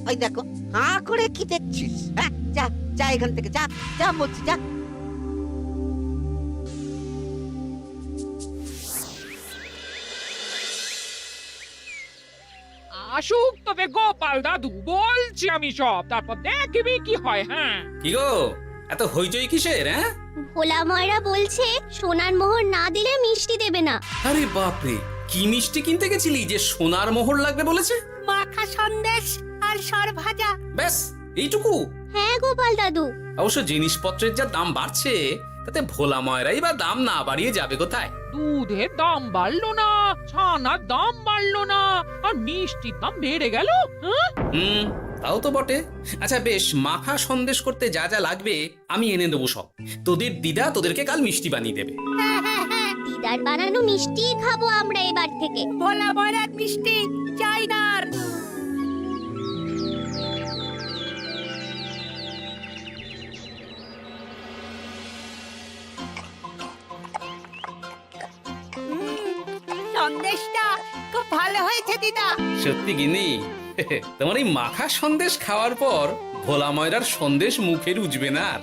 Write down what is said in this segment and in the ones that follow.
ওই দেখো, হাঁ করে কি দেখছিস? হ্যাঁ, যা যা এখান থেকে, যা যা বলছি, যা। আসুক তবে গোপাল দাদু, বলছি আমি সব, তারপর দেখবি কি হয়। হ্যাঁ, কি গো, এত হইচই কিসের? হ্যাঁ, ভোলা ময়রা বলছে সোনার মোহর না দিলে মিষ্টি দেবে না। আরে বাপরে, কি মিষ্টি কিনতে গেছিলি যে সোনার মোহর লাগবে বলেছে? মাখা সন্দেশ আর সর ভাজা। ব্যাস এইটুকু? হ্যাঁ গোপাল দাদু। অবশ্য জিনিসপত্রের যা দাম বাড়ছে, তাতে ভোলা ময়রাই বা দাম না বাড়িয়ে যাবে কোথায়? দুধের দাম বাড়লো না, ছানার দাম বাড়লো না, আর মিষ্টির দাম বেড়ে গেল। হ্যাঁ, তাও তো বটে। আচ্ছা বেশ, মাখা সন্দেশ করতে যা যা লাগবে আমি এনে দেবো সব। তোদের দিদা তোদেরকে কাল মিষ্টি বানিয়ে দেবে। দিদার বানানো মিষ্টি খাবো আমরা এবার থেকে। ভোলা ময়রার মিষ্টি চাই না আর। সন্দেশটা খুব ভালো হয়েছে দিদা। সত্যি গিনি, তোমার এই মাখা সন্দেশ খাওয়ার পর ভোলা ময়রার সন্দেশ মুখে রুজবে না আর।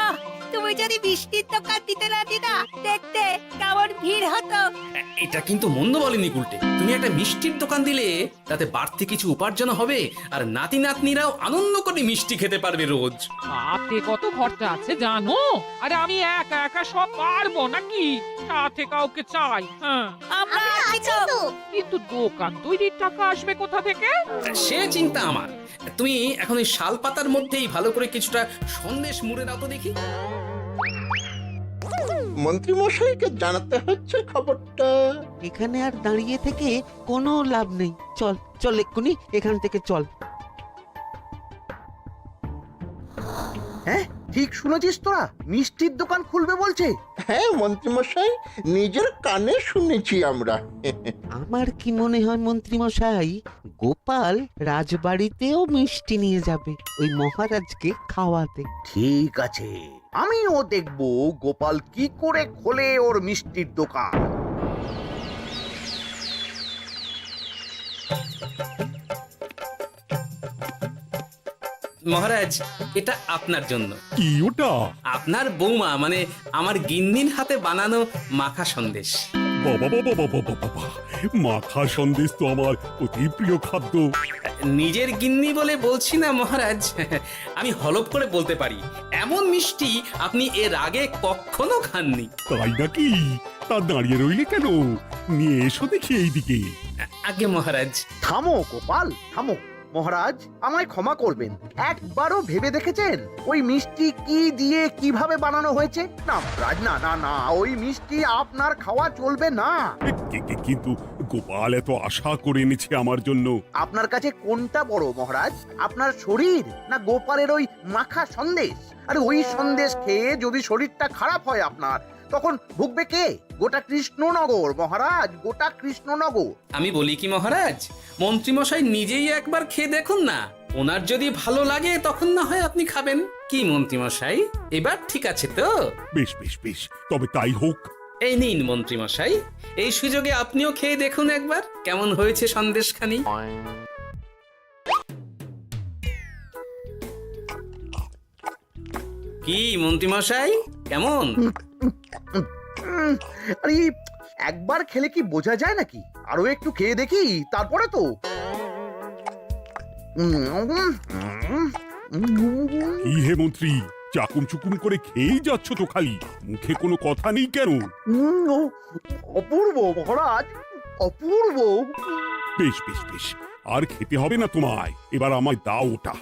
আহ, তুমি যদি মিষ্টির দোকান দিতে না দিদা, দেখতে কেমন ভিড় হতো। এটা কিন্তু মন্দ বলেনি গুলটে। তুমি একটা মিষ্টির দোকান দিলে তাতে বাড়তি কিছু উপার্জন হবে, আর নাতি নাতনিরাও আনন্দ করে মিষ্টি খেতে পারবে রোজ। তাতে কত খরচা আছে জানো? আরে আমি একা একা সব পারবো নাকি? সাথে কাউকে চাই। হ্যাঁ, আমরা আমরা আছি আছি তো। তো। কিন্তু দোকান তৈরির টাকা আসবে কোথা থেকে? সে চিন্তা আমার। তুমি এখন ওই শাল পাতার মধ্যেই ভালো করে কিছুটা সন্দেশ মুড়ে দাও তো দেখি। মন্ত্রী মশাইকে জানাতে হচ্ছে খবরটা। এখানে আর দাঁড়িয়ে থেকে কোনো লাভ নেই। চল চল, এক্ষুনি এখান থেকে চল। হ্যাঁ, ঠিক শুনেছিস তোরা, মিষ্টির দোকান খুলবে বলছে। হ্যাঁ মন্ত্রী মশাই, নিজের কানে শুনেছি আমরা। আমার কি মনে হয় মন্ত্রী মশাই, গোপাল রাজবাড়িতেও মিষ্টি নিয়ে যাবে ওই মহারাজকে খাওয়াতে। ঠিক আছে, আমিও দেখবো গোপাল কি করে খোলে ওর মিষ্টির দোকান। মহারাজ, এটা আপনার জন্য। কি ওটা? আপনার বৌমা মানে আমার গিন্নির হাতে বানানো মাখা সন্দেশ। বাবা বাবা বাবা বাবা বাবা, মাখা সন্দেশ তো আমার অতি প্রিয় খাদ্য। নিজের গিন্নি বলে বলছি না মহারাজ, আমি হলপ করে বলতে পারি এমন মিষ্টি আপনি এর আগে কখনো খাননি। তাই নাকি? তা দাঁড়িয়ে রইলে কেন? নিয়ে এসো দেখি এইদিকে। আগে মহারাজ। থামো গোপাল, থামো। মহারাজ, আমায় ক্ষমা করবেন, একবারও ভেবে দেখেছেন ওই মিষ্টি কি দিয়ে কিভাবে বানানো হয়েছে? না মহারাজ, না না না, ওই মিষ্টি আপনার খাওয়া চলবে না। কিন্তু গোপাল এত আশা করে এনেছে আমার জন্য। আপনার কাছে কোনটা বড় মহারাজ, আপনার শরীর না গোপালের ওই মাখা সন্দেশ? আরে ওই সন্দেশ খেয়ে যদি শরীরটা খারাপ হয় আপনার, তখন ভুগবে কে? গোটা কৃষ্ণনগর মহারাজ, গোটা কৃষ্ণনগর। আমি বলি কি মহারাজ, মন্ত্রীমশাই নিজেই একবার খেয়ে দেখুন না, ওনার যদি ভালো লাগে তখন না হয় আপনি খাবেন। কি মন্ত্রীমশাই, এবার ঠিক আছে তো? বেশ বেশ বেশ, তবে তাই হোক। এই নিন মন্ত্রীমশাই, এই সুযোগে আপনিও খেয়ে দেখুন একবার কেমন হয়েছে সন্দেশখানি। কি মন্ত্রীমশাই, কেমন? আরে একবার খেলে কি বোঝা যায় নাকি? আরো একটু খেয়ে দেখি তারপরে তো। কি হে মন্ত্রী, চাকুম চুকুম করে খেয়েই যাচ্ছ তো খালি, মুখে কোনো কথা নেই কেন? অপূর্ব মহারাজ, অপূর্ব। বেশ বেশ বেশ, আর খেতে হবে না তোমায়, এবার আমায় দাও ওটা।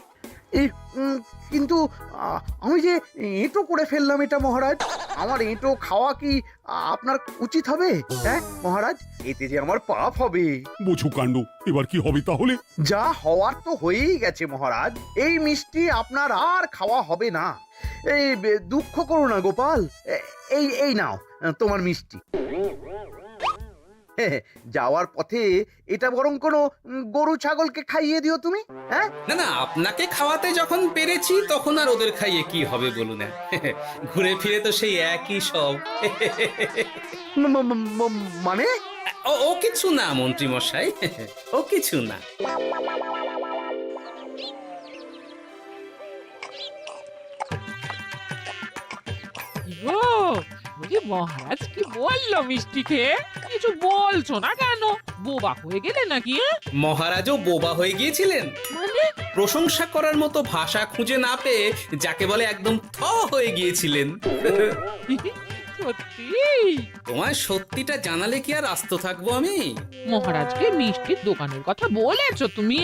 কিন্তু আমি যে এঁটো করে ফেললাম এটা মহারাজ, আমার এঁটো খাওয়া কি আপনার উচিত হবে? হ্যাঁ মহারাজ, এতে যে আমার পাপ হবে। বোঝো কাণ্ড, এবার কি হবে তাহলে? যা হওয়ার তো হয়েই গেছে মহারাজ, এই মিষ্টি আপনার আর খাওয়া হবে না। এই দুঃখ করো না গোপাল, এই এই নাও তোমার মিষ্টি। যাওয়ার পথে এটা বরং কোনো গরু ছাগলকে খাইয়ে দিও তুমি। হ্যাঁ, না না, আপনাকে খাওয়াতে যখন পেরেছি তখন আর ওদের খাইয়ে কি হবে বলুন না। ঘুরে ফিরে তো সেই একই সব। মানে ও কিছু না মন্ত্রী মশাই, ও কিছু না। গো, বলি মহারাজ কি বললো মিষ্টি খেয়ে? কিছু বলছো না কেন? বোবা হয়ে গেলে নাকি? মহারাজও বোবা হয়ে গিয়েছিলেন। মানে প্রশংসা করার মতো ভাষা খুঁজে না পেয়ে যাকে বলে একদম থ হয়ে গিয়েছিলেন। সত্যি? তোমায় সত্যিটা জানালে কি আর আস্ত থাকবো আমি? মহারাজকে মিষ্টির দোকানের কথা বলেছো তুমি?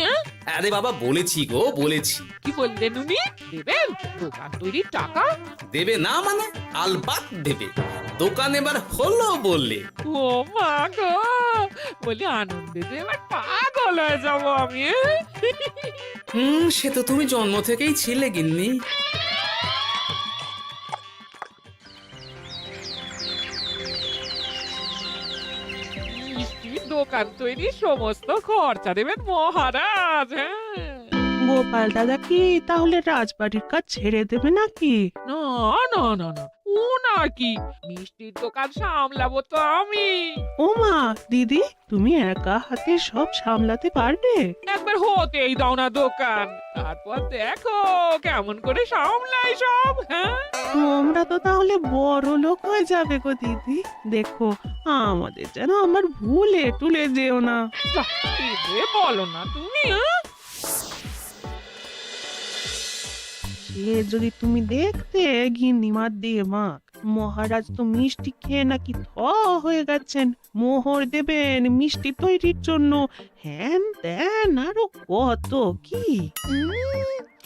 আরে বাবা, বলেছি গো, বলেছি। কি বললেন উনি? দেবেন দোকান তৈরির টাকা? দেবে না মানে? আলবাত দেবে। দোকান এবার হলো বললে। ও মা গো, বলি আনন্দে যে এবার পাগল হয়ে যাবো আমি। সে তো তুমি জন্ম থেকেই ছিলে গিন্নি। মিষ্টির দোকান তৈরির সমস্ত খরচা দেবেন মহারাজ। হ্যাঁ, গোপাল দাদা কি তাহলে রাজবাড়ির কাজ ছেড়ে দেবে নাকি? না না না না, ওনার কি, মিষ্টির দোকান সামলাবো তো আমি। ওমা দিদি, তুমি একা হাতে সব সামলাতে পারবে? একবার হতেই দাও না দোকান, তারপর দেখো কেমন করে সামলাই সব। হ্যাঁ, তোমরা তো তাহলে বড় লোক হয়ে যাবে গো দিদি। দেখো আমাদের যেন আমার ভুলে টুলে যেও না। যা, কি যে বলো না তুমি। হ্যাঁ? সে যদি তুমি দেখতে গিন্নিমার দিয়ে মাক, মহারাজ তো মিষ্টি খেয়ে নাকি থ হয়ে গেছেন। মোহর দেবেন মিষ্টি তৈরির জন্য, হ্যান ত্যান আরো কত কি।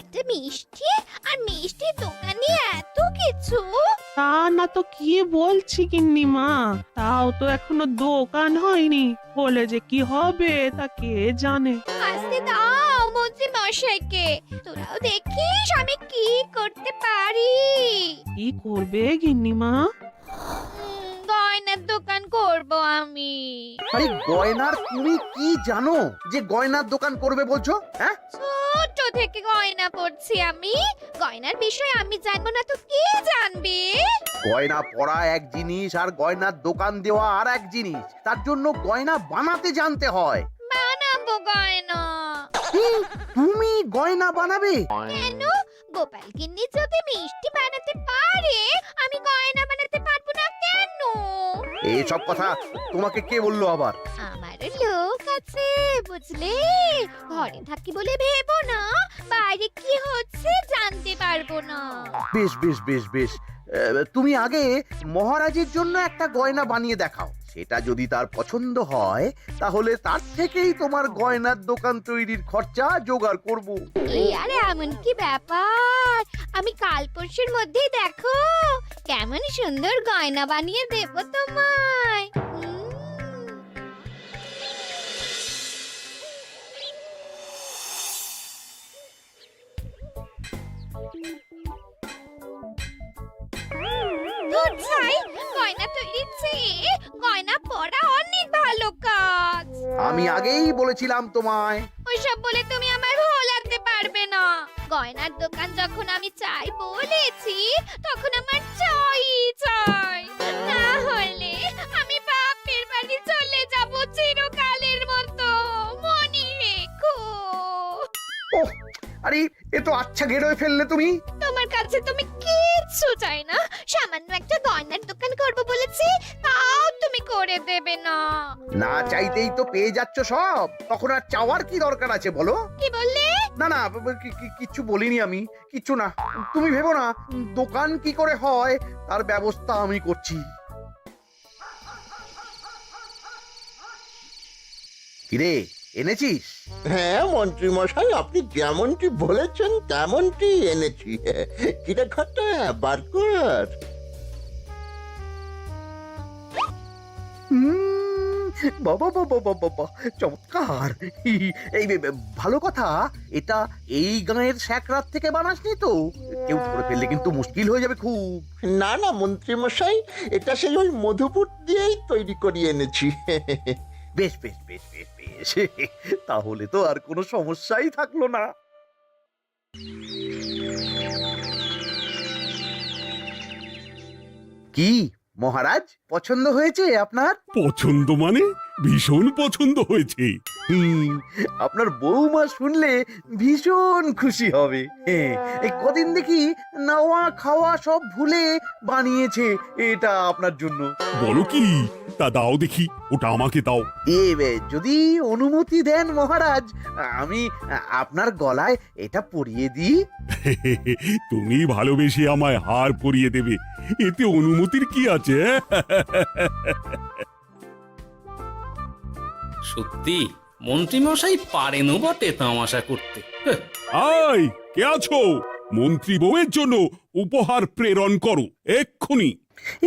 একটা মিষ্টি আর মিষ্টির দোকানে এত কিছু। তা না তো কি বলছি গিন্নিমা, তাও তো এখনো দোকান হয়নি, বলে যে কি হবে তা কে জানে। আসতে দাও মন্ত্রী মশাইকে, তোরাও দেখিস আমি কি করতে পারি। কি করবে গিন্নিমা? গয়নার দোকান করব আমি। আরে গয়নার তুমি কি জানো যে গয়নার দোকান করবে বলছো? হ্যাঁ, ছোট থেকে গয়না পড়ছি আমি, গয়নার বিষয় আমি জানবো না তো কে জানবে? গয়না পরা এক জিনিস আর গয়নার দোকান দেওয়া আর এক জিনিস। তার জন্য গয়না বানাতে জানতে হয়। বানাবো গয়না। তুমি গয়না বানাবে? কেন? গোপাল গিন্নি যদি মিষ্টি বানাতে পারে, আমি গয়না বানাতে পারবো না কেন? এইসব কথা তোমাকে কে বললো আবার? আমার লোক আছে বুঝলে, ঘরে থাকি বলে ভেবো না, বাইরে কি হচ্ছে জানতে পারবো না। বেশ বেশ বেশ বেশ, তুমি আগে মহারাজের জন্য একটা গয়না বানিয়ে দেখাও। সেটা যদি তার পছন্দ হয় তাহলে তার থেকেই তোমার গয়নার দোকান তৈরির খরচা জোগাড় করব। এই আরে এমন কি ব্যাপার, আমি কাল পরশুর মধ্যেই দেখো কেমন সুন্দর গয়না বানিয়ে দেব তোমায়। ধুর ছাই, গয়না তৈরির চেয়ে গয়না পরা অনেক ভালো কাজ। আমি আগেই বলেছিলাম তোমায়। ওইসব বলে তুমি আমার ভোলাতে পারবে না। গয়নার দোকান যখন আমি চাই বলেছি, তখন আমার চাই চাই, না হলে আমি বাপের বাড়ি চলে যাব চিরকালের মতো, মনে রেখো। ওহ, আরে এ তো আচ্ছা গেরোয় ফেললে তুমি। তোমার কাছে তুমি কিচ্ছু চাই না, সামান্য একটা গয়নার দোকান করব বলেছি, তাও তুমি করে দেবে না। না চাইতেই তো পেয়ে যাচ্ছ সব, তখন আর চাওয়ার কি দরকার আছে বলো? কি বললে? না না, কিচ্ছু বলিনি আমি, কিচ্ছু না। তুমি ভেবো না, দোকান কি করে হয় তার ব্যবস্থা আমি করছি। কিরে, এনেছিস? হ্যাঁ মন্ত্রী মশাই, আপনি যেমনটি বলেছেন তেমনটি এনেছি। কিরে ঘটা, বার কর। বাবা বাবা বাবা বাবা, চমৎকার। এই ভালো কথা, এটা এই গাঁয়ের স্যাকরাত থেকে বানাসনি তো? কেউ ধরে ফেললে কিন্তু মুশকিল হয়ে যাবে খুব। না না মন্ত্রী মশাই, এটা সেই ওই মধুপুর দিয়েই তৈরি করিয়ে এনেছি। বেশ বেশ বেশ বেশ বেশ, তাহলে তো আর কোনো সমস্যাই থাকলো না। কি মহারাজ পছন্দ হয়েছে আপনার? পছন্দ মানে ভীষণ পছন্দ হয়েছে। হুম, আপনার বৌমা শুনলে ভীষণ খুশি হবে। এই কদিন দেখি নাওয়া খাওয়া সব ভুলে বানিয়েছে এটা আপনার জন্য। বলো কি? তা দাও দেখি, ওটা আমাকে দাও। যদি অনুমতি দেন মহারাজ, আমি আপনার গলায় এটা পরিয়ে দিই। তুমি ভালোবেসে আমায় হার পরিয়ে দেবে, এতে অনুমতির কি আছে? সত্যি মন্ত্রীমশাই পারেনও বটে তামাশা করতে। আয়, কে আছো? মন্ত্রী বউয়ের জন্য উপহার প্রেরণ করো এক্ষুনি।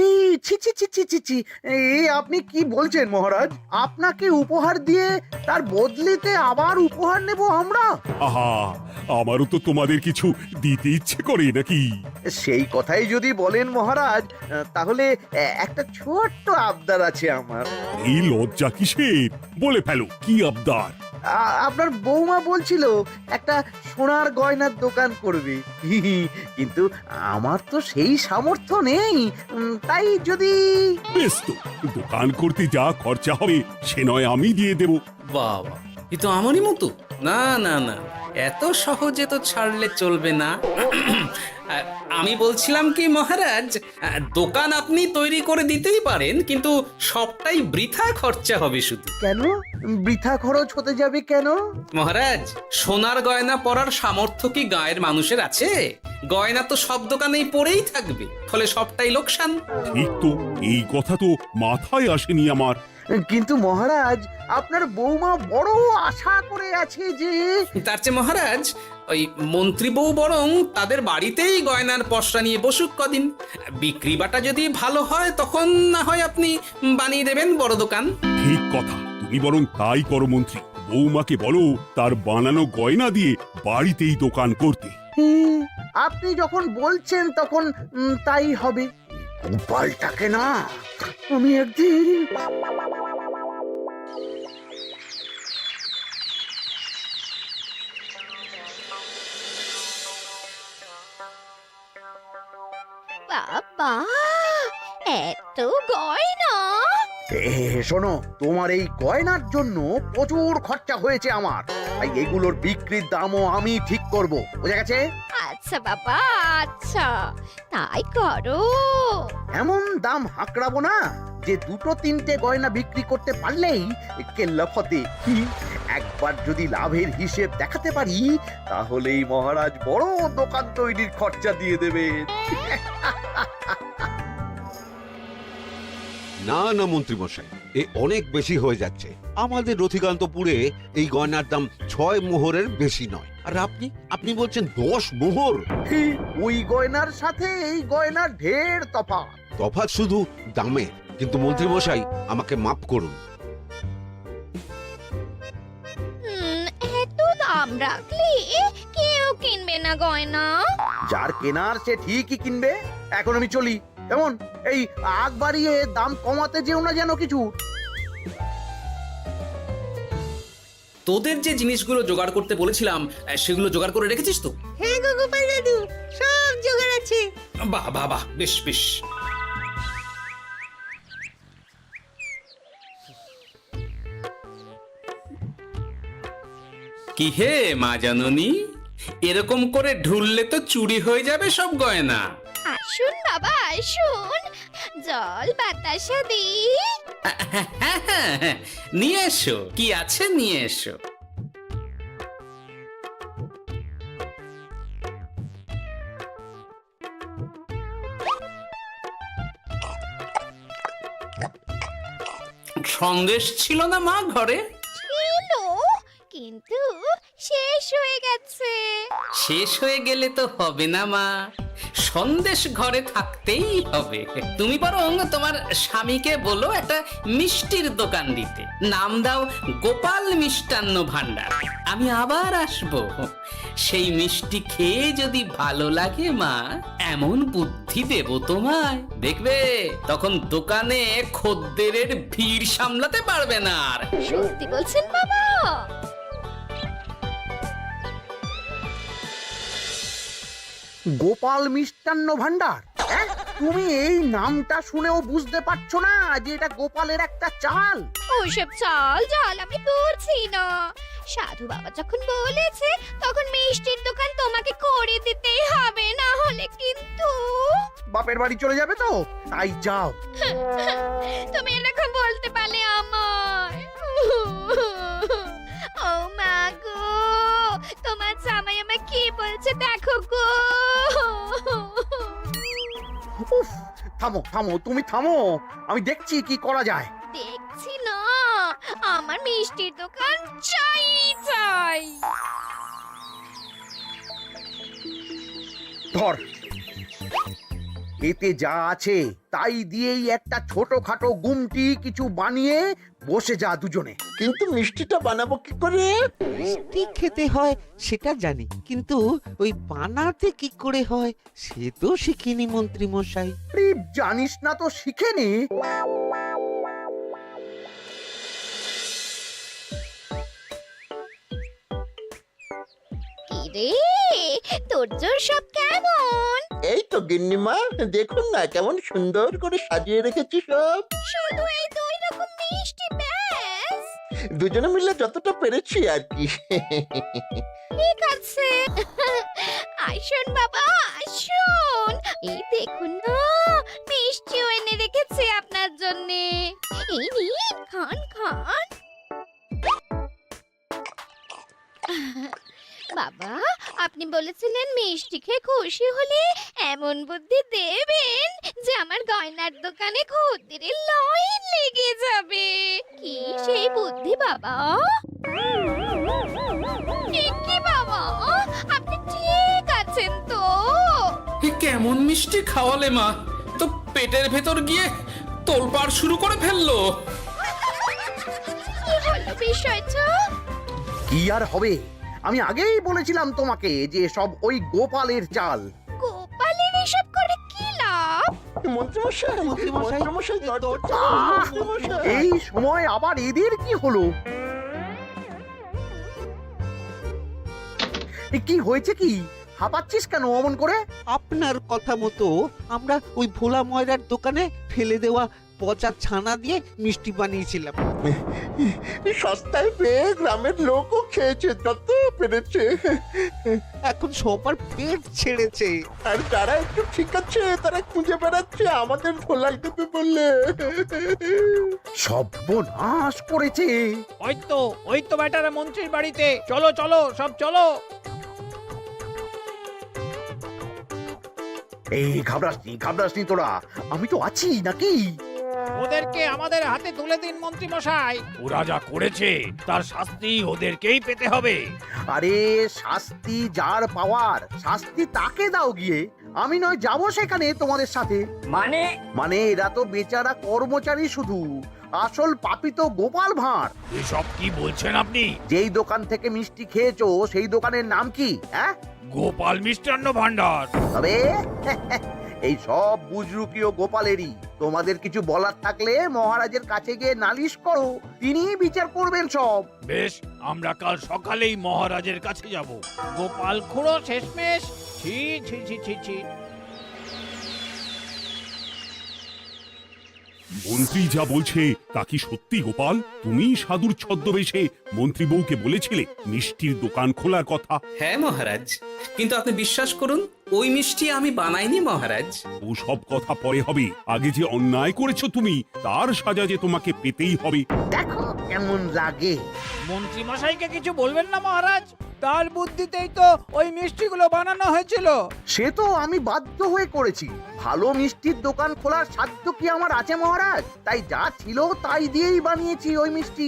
এই ছি ছি ছি ছি ছি ছি, এই আপনি কি বলছেন মহারাজ? আপনাকে উপহার দিয়ে তার বদলেতে আবার উপহার নেব আমরা? আহা, আমারও তো তোমাদের কিছু দিতে ইচ্ছে করে নাকি? সেই কথাই যদি বলেন মহারাজ, তাহলে একটা ছোট্ট আবদার আছে আমার। এই লজ্জা কিসের? বলে ফেলো, কি আবদার? আপনার বৌমা বলছিল একটা সোনার গয়নার দোকান করবে, কিন্তু আমার তো সেই সামর্থ্য নেই। তাই যদি বেশ তো, দোকান করতে যা খরচা হবে সে নয় আমি দিয়ে দেব। বাবা, এ তো আমারই মতো। না না না, এত সহজে তো ছাড়লে চলবে না। আমি বলছিলাম কি মহারাজ, দোকান আপনি তৈরি করে দিতেই পারেন, কিন্তু সবটাই বৃথা খরচা হবে শুধু। কেন বৃথা খরচ হতে যাবে কেন? মহারাজ, সোনার গয়না পরার সামর্থ্য কি গায়ের মানুষের আছে? গয়না তো সব দোকানেই পড়েই থাকবে, ফলে সবটাই লোকসান। ঠিক তো, এই কথা তো মাথায় আসেনি আমার। কিন্তু মহারাজ, আপনার বৌমা বড় আশা করে আছে যে তার চেয়ে মহারাজ, ওই মন্ত্রী বউ বরং তাদের বাড়িতেই গয়নার পসরা নিয়ে বসুক কদিন। বিক্রি বাটা যদি ভালো হয় তখন না হয় আপনি বানিয়ে দেবেন বড় দোকান। ঠিক কথা, তুমি বরং তাই করো মন্ত্রী। বৌমাকে বলো তার বানানো গয়না দিয়ে বাড়িতেই দোকান করতে। আপনি যখন বলছেন তখন তাই হবে। গোপালটাকে না আমি একদিন বাবা, এত গয়না! শোনো, তোমার এই গয়নার জন্য প্রচুর খরচা হয়েছে আমার, তাই এগুলোর বিক্রির দামও আমি ঠিক করব, বুঝা গেছে? আচ্ছা বাবা, আচ্ছা, তাই করো। এমন দাম হাঁকড়াবো না যে দুটো তিনটে গয়না বিক্রি করতে পারলেই কেল্লা ফতে। একবার যদি লাভের হিসেব দেখাতে পারি, তাহলেই মহারাজ বড় দোকান তৈরির খরচা দিয়ে দেবেন। না না মন্ত্রী মশাই, এ অনেক বেশি হয়ে যাচ্ছে। আমাদের রথিকান্তপুরে এই গয়নার দাম 6 মোহরের বেশি নয়, আর আপনি আপনি বলছেন 10 মোহর। ওই গয়নার সাথে এই গয়নার ঢের তফাৎ। তফাৎ শুধু দামে। কিন্তু মন্ত্রী মশাই, আমাকে মাফ করুন। এত দাম রাখলে কেউ কিনবে না গয়না। যার কেনার সে ঠিকই কিনবে। এখন আমি চলি। কেমন, এই আগ বাড়িয়ে দাম কমাতে যেও না যেন কিছু। তোদের যে জিনিসগুলো জোগাড় করতে বলেছিলাম সেগুলো জোগাড় করে রেখেছিস তো? হ্যাঁ গো গোপাল দাদু, সব জোগাড় আছে। বাহ বাহ বাহ, বেশ বেশ। কি হে মা জাননী, এরকম করে ঢুললে তো চুরি হয়ে যাবে সব গয়না। আসুন বাবা, আসুন, জল বাতাসা দিই। নিয়ে এসো, কি আছে নিয়ে এসো। সন্দেশ ছিল না মা ঘরে? ছিল, কিন্তু শেষ হয়ে গেছে। শেষ হয়ে গেলে তো হবে না মা, সন্দেশ ঘরে থাকতেই হবে। তুমি বরং তোমার স্বামীকে বলো একটা মিষ্টির দোকান দিতে, নাম দাও গোপাল মিষ্টান্ন ভান্ডার। আমি আবার আসবো, সেই মিষ্টি খেয়ে যদি ভালো লাগে মা, এমন বুদ্ধি দেব তোমায়, দেখবে তখন দোকানে খদ্দেরের ভিড় সামলাতে পারবে না আর। সত্যি বলছেন বাবা? গোপাল মিষ্টান্ন ভান্ডার, তুমি এই নামটা শুনেও বুঝতে পারছো না যে এটা গোপালের একটা চাল? ওসব চাল জাল আমি বলছি না। সাধু বাবা যখন বলেছে তখন মিষ্টির দোকান তোমাকে করে দিতেই হবে, না হলে কিন্তু বাপের বাড়ি চলে যাবে তো, তাই যাও। তুমি এরকম বলতে পারলে আমার। ও মা গো, তোমার জামাই আমায় কি বলছে দেখো গো। উফ, থামো থামো, তুমি থামো, আমি দেখছি কি করা যায়। দেখছি না, আমার মিষ্টির দোকান চাই চাই। ধর, এতে যা আছে তাই দিয়েই একটা ছোটখাটো গুমটি কিছু বানিয়ে বসে যা দুজনে। কিন্তু মিষ্টিটা বানাবো কি করে? মিষ্টি খেতে হয় সেটা জানি, কিন্তু ওই বানাতে কি করে হয় সে তো শিখিনি মন্ত্রী মশাই। আরে, জানিস না তো শিখে নে। কি রে, তোর জোর সব কেমন? এই তো গিন্নিমা, দেখুন না কেমন সুন্দর করে সাজিয়ে রেখেছি সব। শুধু এই দুই রকম মিষ্টি ব্যাস? দুজনে মিলে যতটা পেরেছি আর কি। ঠিক আছে, আসুন বাবা আসুন, এই দেখুন না মিষ্টিও এনে রেখেছি আপনার জন্য। এই নিন, খান খান। বাবা, আপনি বলেছিলেন মিষ্টি খেয়ে খুশি হলে এমন বুদ্ধি দেবেন যে আমার গয়নার দোকানে খদ্দেরের লাইন লেগে যাবে। কি সেই বুদ্ধি বাবা? কি বাবা, আপনি ঠিক আছেন তো? এ কেমন মিষ্টি খাওয়ালে মা, তো পেটের ভেতর গিয়ে তোলপাড় শুরু করে ফেললো। কি হলো বিষয়টা? কি আর হবে, আমি আগেই বলেছিলাম তোমাকে যে সব ওই গোপালের চাল। গোপালের এসব করে কি লাভ? মন্ত্রীমশাই, মন্ত্রীমশাই, মন্ত্রীমশাই, দরজা আহ! খুলুন, মন্ত্রীমশাই। এই সময় আবার এদের কি হলো? কি হয়েছে কি? হাঁপাচ্ছিস কেন অমন করে? আপনার কথা মতো আমরা ওই ভোলা ময়রার দোকানে ফেলে দেওয়া পচা ছানা দিয়ে মিষ্টি বানিয়েছিলাম। সস্তায় পেয়ে গ্রামের লোকও খেয়েছে যত পেরেছে। এখন সবার পেট ছেড়েছে। আর যারা একটু ঠিক আছে তারা খুঁজে বেড়াচ্ছে আমাদের ধোলাই দেবে বললে। সর্বনাশ করেছে। ওই তো বেটারা মন্ত্রীর বাড়িতে, চলো চলো সব চলো। এই ঘাবড়াসনি তোরা, আমি তো আছি নাকি? ওদেরকে আমাদের হাতে তুলে দিন মন্ত্রী মশাই। ওরা যা করেছে তার শাস্তি ওদেরকেই পেতে হবে। আরে, শাস্তি যার পাওয়ার শাস্তি তাকে দাও গিয়ে, আমি নয় যাবো সেখানে তোমাদের সাথে। মানে এরা তো বেচারা কর্মচারী শুধু, আসল পাপী তো গোপাল ভাঁড়। এসব কি বলছেন আপনি? যেই দোকান থেকে মিষ্টি খেয়েছো সেই দোকানের নাম কি? হ্যাঁ, গোপাল মিষ্টান্ন ভান্ডার। তবে এই সব বুজরুকিও গোপালেরই। তোমাদের কিছু বলার থাকলে মহারাজের কাছে গিয়ে নালিশ করো, তিনি বিচার করবেন সব। বেশ, আমরা কাল সকালেই মহারাজের কাছে যাব। গোপাল খুঁড়ো শেষমেশ। ছি ছি ছি ছি ছি। মন্ত্রী যা বলছে তা কি সত্যি গোপাল? তুমি সাধুর ছদ্মবেশে মন্ত্রী বউকে বলেছিলে মিষ্টির দোকান খোলার কথা? হ্যাঁ মহারাজ, কিন্তু আপনি বিশ্বাস করুন ওই মিষ্টি আমি বানাইনি মহারাজ। ও সব কথা পরে হবে, আগে যে অন্যায় করেছো তুমি তার সাজা যে তোমাকে পেতেই হবে। দেখো কেমন লাগে। মন্ত্রী মশাইকে কিছু বলবেন না মহারাজ, তার বুদ্ধিতেই তো ওই মিষ্টিগুলো বানানো হয়েছিল। সে তো আমি বাধ্য হয়ে করেছি। ভালো মিষ্টির দোকান খোলার সাধ্য কি আমার আছে মহারাজ? তাই যা ছিল তাই দিয়েই বানিয়েছি ওই মিষ্টি।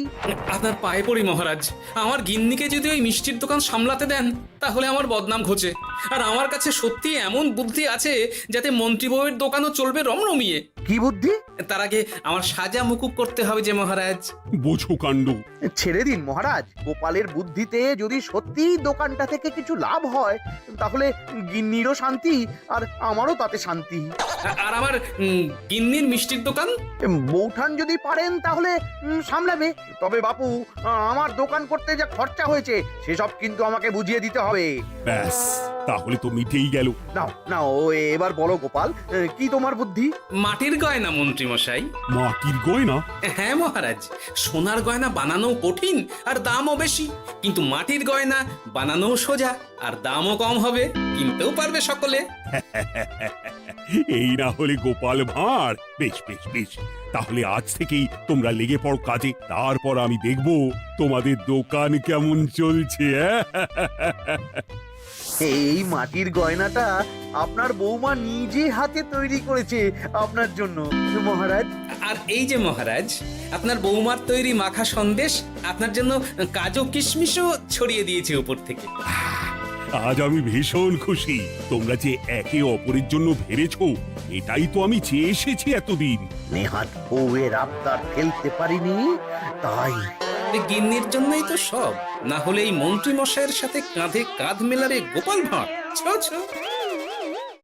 আপনার পায়ে পড়ি মহারাজ, আমার গিন্নিকে যদি ওই মিষ্টির দোকান সামলাতে দেন তাহলে আমার বদনাম ঘোচে। আর আমার কাছে সত্যি এমন বুদ্ধি আছে যাতে মন্ত্রী বউয়ের দোকানও চলবে রমরমিয়ে। কি বুদ্ধি? তার আগে আমার সাজা মুকুব করতে হবে যে মহারাজ। বোঝো কাণ্ড। ছেড়ে দিন মহারাজ, গোপালের বুদ্ধিতে যদি সত্যি দোকানটা থেকে কিছু লাভ হয় তাহলে গিন্নিরও শান্তি আর আমারও তাতে শান্তি। আর আমার গিন্নির মিষ্টির দোকান বৌঠান যদি পারেন তাহলে সামলাবে। তবে বাপু, আমার দোকান করতে যা খরচা হয়েছে সেসব কিন্তু আমাকে বুঝিয়ে দিতে হবে। ব্যাস তাহলে তো মিটেই গেল। নাও নাও এবার বলো গোপাল, কি তোমার বুদ্ধি? মাটির গয়না মন্ত্রী মশাই। মাটির গয়না? হ্যাঁ মহারাজ, সোনার গয়না বানানো কঠিন আর দামও বেশি, কিন্তু মাটির গয়না বানানো সোজা আর দামও কম হবে, কিনতেও পারবে সকলে। এই না হলে গোপাল ভাঁড়। বেশ বেশ বেশ, তাহলে আজ থেকেই তোমরা লেগে পড়ো কাজে, তারপর আমি দেখব তোমাদের দোকান কেমন চলছে। এই মাটির গয়নাটা আপনার বৌমা নিজে হাতে তৈরি করেছে আপনার জন্য মহারাজ। আর এই যে মহারাজ, আপনার বৌমার তৈরি মাখা সন্দেশ আপনার জন্য কাজু কিশমিশও ছড়িয়ে দিয়েছে উপর থেকে। আজ আমি ভীষণ খুশি। তোমরা যে একে অপরের জন্য ভেবেছো, এটাই তো আমি চেয়ে এসেছি এতদিন। নেহাত বউয়ের আবদার ফেলতে পারিনি, তাই এই গিন্নির জন্যই তো সব, না হলে এই মন্ত্রী মশাইয়ের সাথে কাঁধে কাঁধ মেলারে গোপাল ভাঁড়। ছো ছো।